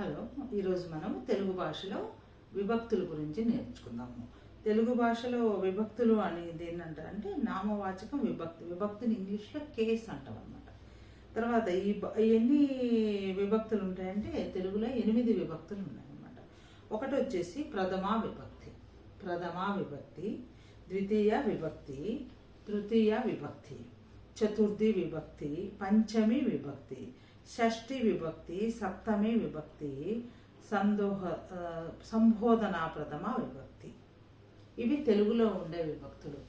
Hello, ఈరోజు మనం తెలుగు భాషలో విభక్తుల గురించి నేర్చుకుందాము. తెలుగు భాషలో విభక్తులు అనేది ఏంటంటే నామవాచకం విభక్తి. విభక్తిని ఇంగ్లీష్లో కేస్ అంటాం అన్నమాట. తర్వాత ఎన్ని విభక్తులు ఉంటాయంటే తెలుగులో 8 విభక్తులు ఉన్నాయన్నమాట. ఒకటి వచ్చేసి ప్రథమా విభక్తి, ద్వితీయ విభక్తి, తృతీయ విభక్తి, చతుర్థి విభక్తి, పంచమి విభక్తి, షష్ఠి విభక్తి, సప్తమి విభక్తి, సంబోధనా ప్రథమ విభక్తి. ఇవి తెలుగులో ఉండే విభక్తులు.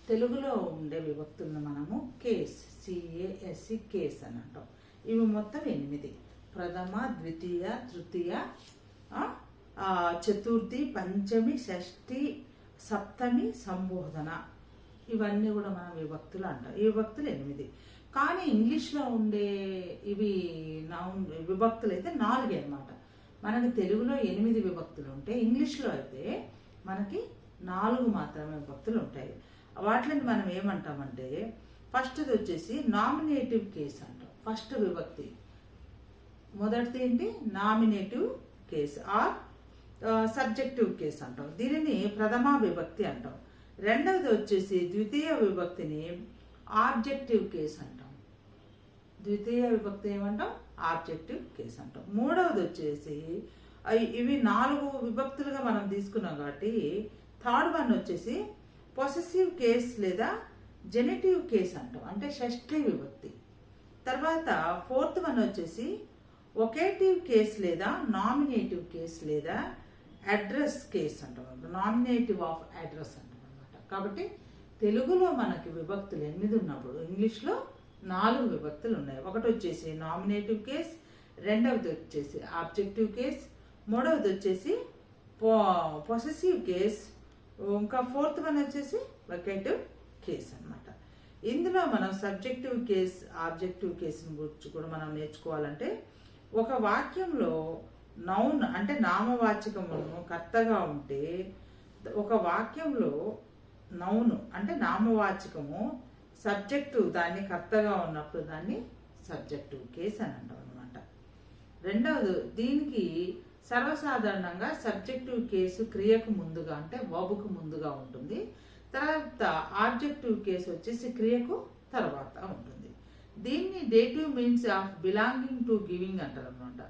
తెలుగులో ఉండే విభక్తులను మనము కేస్, CASE కేస్ అని అంటాం. ఇవి మొత్తం 8: ప్రథమ, ద్వితీయ, తృతీయ, చతుర్థి, పంచమి, షష్ఠి, సప్తమి, సంబోధన. ఇవన్నీ కూడా మనం విభక్తులు అంటాం. ఈ విభక్తులు 8. కానీ ఇంగ్లీష్లో ఉండే ఇవి విభక్తులు అయితే 4 అన్నమాట. మనకి తెలుగులో 8 విభక్తులు ఉంటాయి, ఇంగ్లీష్లో అయితే మనకి 4 మాత్రమే విభక్తులు ఉంటాయి. వాటిని మనం ఏమంటామంటే ఫస్ట్ది వచ్చేసి నామినేటివ్ కేస్ అంటాం. ఫస్ట్ విభక్తి మొదటిది ఏంటి? Nominative case or subjective case అంటాం. దీనిని ప్రథమా విభక్తి అంటాం. రెండవది వచ్చేసి ద్వితీయ విభక్తిని ఆబ్జెక్టివ్ కేస్ అంటాం. ద్వితీయ విభక్తి ఏమంటాం? ఆబ్జెక్టివ్ కేస్ అంటాం. మూడవది వచ్చేసి ఇవి 4 విభక్తులుగా మనం తీసుకున్నాం కాబట్టి థర్డ్ వన్ వచ్చేసి పొసెసివ్ కేస్ లేదా జెనిటివ్ కేస్ అంటాం, అంటే షష్ఠి విభక్తి. తర్వాత ఫోర్త్ వన్ వచ్చేసి ఒకేటివ్ కేస్ లేదా నామినేటివ్ కేస్ లేదా అడ్రస్ కేస్ అంటాం, నామినేటివ్ ఆఫ్ అడ్రస్ అంటాం అనమాట. కాబట్టి తెలుగులో మనకి విభక్తులు 8 ఉన్నప్పుడు ఇంగ్లీష్లో 4 విభక్తులు ఉన్నాయి. ఒకటి వచ్చేసి నామినేటివ్ కేస్, రెండవది వచ్చేసి ఆబ్జెక్టివ్ కేస్, మూడవది వచ్చేసి పొసెసివ్ కేస్, ఇంకా ఫోర్త్ వన్ వచ్చేసి వొకేటివ్ కేస్ అనమాట. ఇందులో మనం సబ్జెక్టివ్ కేస్, ఆబ్జెక్టివ్ కేసుని గురించి కూడా మనం నేర్చుకోవాలంటే ఒక వాక్యంలో నౌన్ అంటే నామవాచకము కర్తగా ఉంటే, ఒక వాక్యంలో నౌన్ అంటే నామవాచకము సబ్జెక్టు దాన్ని కర్తగా ఉన్నప్పుడు దాన్ని సబ్జెక్టివ్ కేస్ అని అంటాం అనమాట. రెండవది దీనికి సర్వసాధారణంగా సబ్జెక్టివ్ కేసు క్రియకు ముందుగా అంటే వర్బ్కు ముందుగా ఉంటుంది. తర్వాత ఆబ్జెక్టివ్ కేసు వచ్చేసి క్రియకు తర్వాత ఉంటుంది. దీన్ని dative means of belonging to giving అంటారు అనమాట.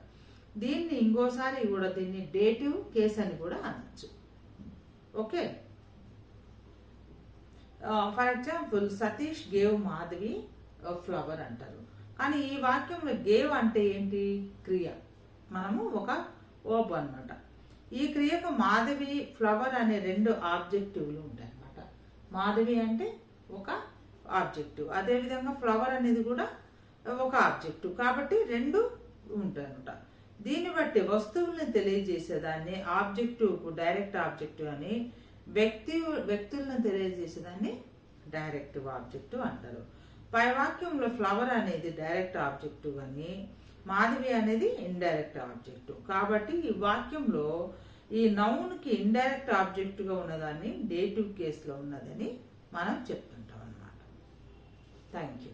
దీన్ని ఇంకోసారి కూడా దీన్ని డేటివ్ కేస్ అని కూడా అనొచ్చు. Okay, for example Satish gave Madhavi flower అంటారు. కానీ ఈ వాక్యంలో గేవ్ అంటే ఏంటి? క్రియ. మనము ఒక వర్బ్ అనమాట. ఈ క్రియకు మాధవి, ఫ్లవర్ అనే 2 ఆబ్జెక్టివ్లు ఉంటాయి అన్నమాట. మాధవి అంటే ఒక ఆబ్జెక్టివ్, అదేవిధంగా ఫ్లవర్ అనేది కూడా ఒక ఆబ్జెక్టివ్. కాబట్టి 2 ఉంటాయి అన్నమాట. దీన్ని బట్టి వస్తువుల్ని తెలియజేసేదాన్ని ఆబ్జెక్టివ్కు డైరెక్ట్ ఆబ్జెక్టివ్ అని, వ్యక్తులను తెలియజేసేదాన్ని డైరెక్టివ్ ఆబ్జెక్టివ్ అంటారు. పై వాక్యంలో ఫ్లవర్ అనేది డైరెక్ట్ ఆబ్జెక్టివ్ అని, మాధవి అనేది ఇండైరెక్ట్ ఆబ్జెక్టివ్. కాబట్టి ఈ వాక్యంలో ఈ నౌన్కి ఇండైరెక్ట్ ఆబ్జెక్టివ్గా ఉన్నదాన్ని డేటివ్ కేసులో ఉన్నదని మనం చెప్తుంటాం అన్నమాట. Thank you.